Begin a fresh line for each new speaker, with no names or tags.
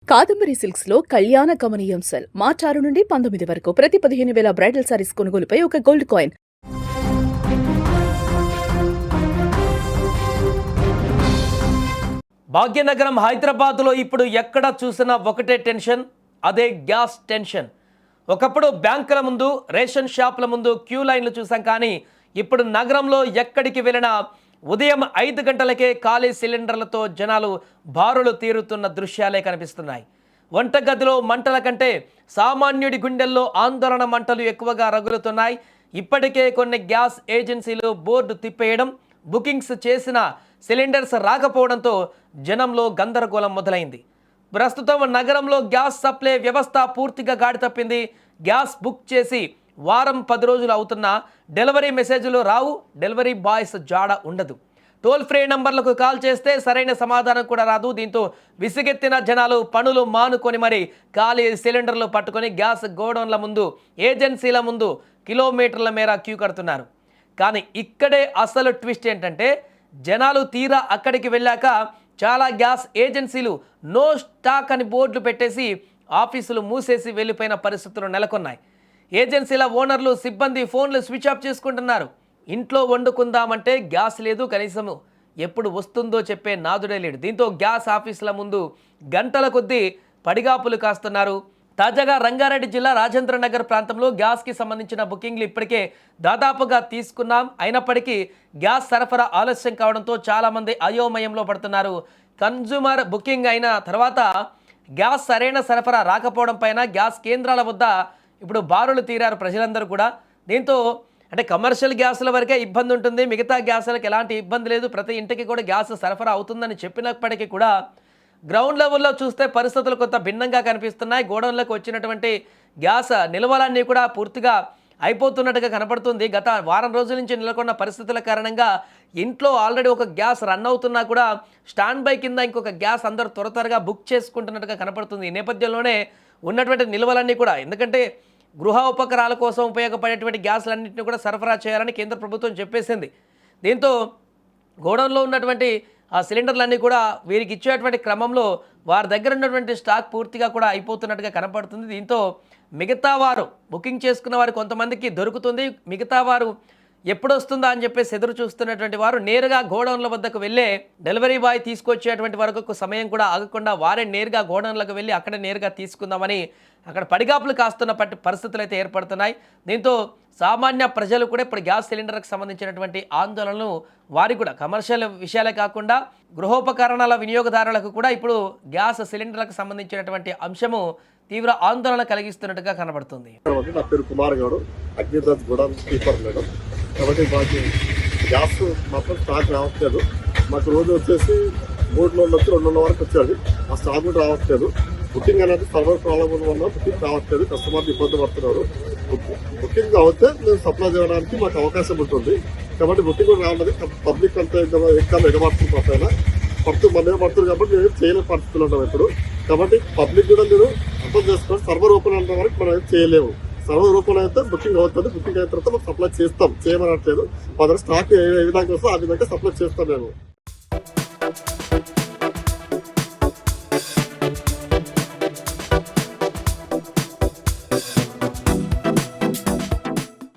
Kadambari silks లో కళ్యాణ కమనీయం సెల్ మార్చి 6 నుండి 19 వరకు ప్రతి 15,000 బ్రైడల్ సారీస్ కొనుగోలుపై ఒక గోల్డ్ కాయిన్.
భాగ్యనగరం హైదరాబాద్లో ఇప్పుడు ఎక్కడ చూసినా ఒకటే టెన్షన్, అదే గ్యాస్ టెన్షన్. ఒకప్పుడు బ్యాంకుల ముందు, రేషన్ షాపుల ముందు క్యూ లైన్లు చూసాం, కానీ ఇప్పుడు నగరంలో ఎక్కడికి వెళ్ళినా ఉదయం 5 గంటలకే ఖాళీ సిలిండర్లతో జనాలు బారులు తీరుతున్న దృశ్యాలే కనిపిస్తున్నాయి. వంటగదిలో మంటల కంటే సామాన్యుడి గుండెల్లో ఆందోళన మంటలు ఎక్కువగా రగులుతున్నాయి. ఇప్పటికే కొన్ని గ్యాస్ ఏజెన్సీలు బోర్డు తిప్పేయడం, బుకింగ్స్ చేసిన సిలిండర్స్ రాకపోవడంతో జనంలో గందరగోళం మొదలైంది. ప్రస్తుతం నగరంలో గ్యాస్ సప్లై వ్యవస్థ పూర్తిగా గాడి తప్పింది. గ్యాస్ బుక్ చేసి వారం 10 రోజులు అవుతున్నా డెలివరీ మెసేజ్లు రావు, డెలివరీ బాయ్స్ జాడ ఉండదు. టోల్ ఫ్రీ నంబర్లకు కాల్ చేస్తే సరైన సమాధానం కూడా రాదు. దీంతో విసిగెత్తిన జనాలు పనులు మానుకొని మరి ఖాళీ సిలిండర్లు పట్టుకొని గ్యాస్ గోడౌన్ల ముందు, ఏజెన్సీల ముందు కిలోమీటర్ల మేర క్యూ కడుతున్నారు. కానీ ఇక్కడే అసలు ట్విస్ట్ ఏంటంటే, జనాలు తీరా అక్కడికి వెళ్ళాక చాలా గ్యాస్ ఏజెన్సీలు నో స్టాక్ అని బోర్డులు పెట్టేసి ఆఫీసులు మూసేసి వెళ్ళిపోయిన పరిస్థితులు నెలకొన్నాయి. ఏజెన్సీల ఓనర్లు, సిబ్బంది ఫోన్లు స్విచ్ ఆఫ్ చేసుకుంటున్నారు. ఇంట్లో వండుకుందామంటే గ్యాస్ లేదు, కనీసం ఎప్పుడు వస్తుందో చెప్పే నాదుడే లేడు. దీంతో గ్యాస్ ఆఫీసుల ముందు గంటల కొద్దీ పడిగాపులు కాస్తున్నారు. తాజాగా రంగారెడ్డి జిల్లా రాజేంద్ర నగర్ ప్రాంతంలో గ్యాస్కి సంబంధించిన బుకింగ్లు ఇప్పటికే దాదాపుగా తీసుకున్నాం. అయినప్పటికీ గ్యాస్ సరఫరా ఆలస్యం కావడంతో చాలామంది అయోమయంలో పడుతున్నారు. కన్జ్యూమర్ బుకింగ్ అయిన తర్వాత గ్యాస్ సరైన సరఫరా రాకపోవడం పైన గ్యాస్ కేంద్రాల వద్ద ఇప్పుడు బారులు తీరారు ప్రజలందరూ కూడా. దీంతో అంటే కమర్షియల్ గ్యాసుల వరకే ఇబ్బంది ఉంటుంది, మిగతా గ్యాసులకు ఎలాంటి ఇబ్బంది లేదు, ప్రతి ఇంటికి కూడా గ్యాస్ సరఫరా అవుతుందని చెప్పినప్పటికీ కూడా గ్రౌండ్ లెవెల్లో చూస్తే పరిస్థితులు కొంత భిన్నంగా కనిపిస్తున్నాయి. గోడౌన్లకు వచ్చినటువంటి గ్యాస్ నిల్వలన్నీ కూడా పూర్తిగా అయిపోతున్నట్టుగా కనపడుతుంది. గత వారం రోజుల నుంచి నెలకొన్న పరిస్థితుల కారణంగా ఇంట్లో ఆల్రెడీ ఒక గ్యాస్ రన్ అవుతున్నా కూడా స్టాండ్ బై కింద ఇంకొక గ్యాస్ అందరూ త్వరగా బుక్ చేసుకుంటున్నట్టుగా కనపడుతుంది. ఈ నేపథ్యంలోనే ఉన్నటువంటి నిల్వలన్నీ కూడా, ఎందుకంటే గృహ ఉపకరాల కోసం ఉపయోగపడేటువంటి గ్యాస్లన్నింటినీ కూడా సరఫరా చేయాలని కేంద్ర ప్రభుత్వం చెప్పేసింది. దీంతో గోడౌన్లో ఉన్నటువంటి ఆ సిలిండర్లన్నీ కూడా వీరికి ఇచ్చేటువంటి క్రమంలో వారి దగ్గర ఉన్నటువంటి స్టాక్ పూర్తిగా కూడా అయిపోతున్నట్టుగా కనపడుతుంది. దీంతో మిగతా వారు బుకింగ్ చేసుకున్న వారు కొంతమందికి దొరుకుతుంది, మిగతా వారు ఎప్పుడు వస్తుందా అని చెప్పేసి ఎదురు చూస్తున్నటువంటి వారు నేరుగా గోడౌన్ల వద్దకు వెళ్ళే డెలివరీ బాయ్ తీసుకొచ్చేటువంటి వరకు సమయం కూడా ఆగకుండా వారే నేరుగా గోడౌన్లకు వెళ్ళి అక్కడ నేరుగా తీసుకుందామని అక్కడ పడిగాపులు కాస్తున్న పరిస్థితులు అయితే ఏర్పడుతున్నాయి. దీంతో సామాన్య ప్రజలు కూడా ఇప్పుడు గ్యాస్ సిలిండర్కి సంబంధించినటువంటి ఆందోళనలు వారి కూడా కమర్షియల్ విషయాలే కాకుండా గృహోపకరణాల వినియోగదారులకు కూడా ఇప్పుడు గ్యాస్ సిలిండర్లకు సంబంధించినటువంటి అంశము తీవ్ర ఆందోళన కలిగిస్తున్నట్టుగా కనబడుతుంది.
నా పేరు Kumar Goud, Agnidas godown keeper madam. కాబట్టి మాకు గ్యాస్ మాత్రం స్టాక్ రావట్లేదు. మాకు రోజు వచ్చేసి 3 లోడ్లు వచ్చి 2 వరకు వచ్చేది. ఆ స్టాక్ కూడా రావట్లేదు. బుకింగ్ అనేది సర్వర్ ప్రాబ్లం వల్ల బుకింగ్ రావట్లేదు. కస్టమర్లు ఇబ్బంది పడుతున్నారు. బుకింగ్ అవుతే మేము సప్లై చేయడానికి మాకు అవకాశం ఉంటుంది. కాబట్టి బుకింగ్ కూడా రావడానికి పబ్లిక్ అంతా ఎక్కడ ఎగబడుతుంది పడుతుంది కాబట్టి మేము చేయలేని పరిస్థితులు ఉంటాం ఇప్పుడు. కాబట్టి పబ్లిక్ కూడా మీరు అర్థం చేసుకోండి, సర్వర్ ఓపెన్ అయిన వరకు మనం ఏం చేయలేము. సర్వర్ ఓపెన్ అయితే బుకింగ్ అవుతుంది. బుకింగ్ అయిన తర్వాత మనం సప్లై చేస్తాం, చేయమనట్లేదు. స్టాక్ ఏ విధంగా వస్తుందో ఆ విధంగా సప్లై చేస్తాం మేము.